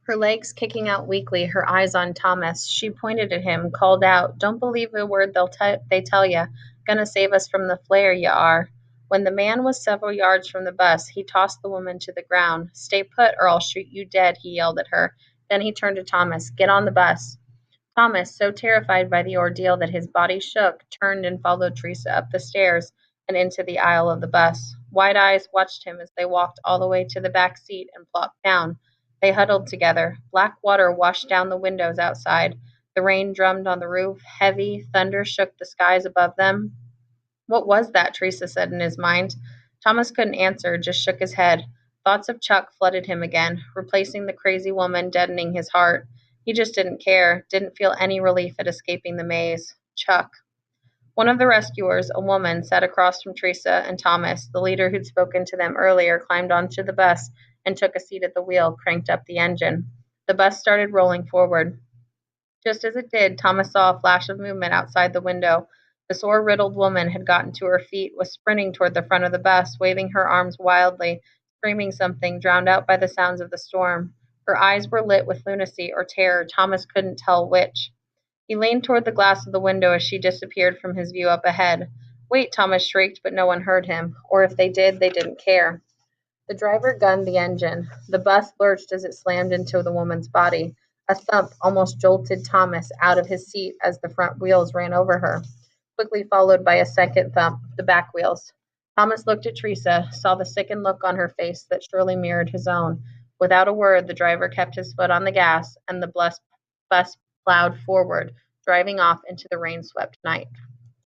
Her legs kicking out weakly, her eyes on Thomas. She pointed at him, called out, "Don't believe a word they tell ya. Gonna save us from the flare, ya are." When the man was several yards from the bus, he tossed the woman to the ground. "Stay put, or I'll shoot you dead," he yelled at her. Then he turned to Thomas. "Get on the bus." Thomas, so terrified by the ordeal that his body shook, turned and followed Teresa up the stairs and into the aisle of the bus. Wide eyes watched him as they walked all the way to the back seat and plopped down. They huddled together. Black water washed down the windows outside. The rain drummed on the roof. Heavy thunder shook the skies above them. "What was that?" Teresa said in his mind. Thomas couldn't answer, just shook his head. Thoughts of Chuck flooded him again, replacing the crazy woman, deadening his heart. He just didn't care, didn't feel any relief at escaping the maze. Chuck. One of the rescuers, a woman, sat across from Teresa and Thomas. The leader who'd spoken to them earlier climbed onto the bus and took a seat at the wheel, cranked up the engine. The bus started rolling forward. Just as it did, Thomas saw a flash of movement outside the window. The sore-riddled woman had gotten to her feet, was sprinting toward the front of the bus, waving her arms wildly, screaming something, drowned out by the sounds of the storm. Her eyes were lit with lunacy or terror, Thomas couldn't tell which. He leaned toward the glass of the window as she disappeared from his view up ahead. "Wait," Thomas shrieked, but no one heard him. Or if they did, they didn't care. The driver gunned the engine. The bus lurched as it slammed into the woman's body. A thump almost jolted Thomas out of his seat as the front wheels ran over her, quickly followed by a second thump, the back wheels. Thomas looked at Teresa, saw the sickened look on her face that surely mirrored his own. Without a word, the driver kept his foot on the gas, and the bus plowed forward, driving off into the rain-swept night.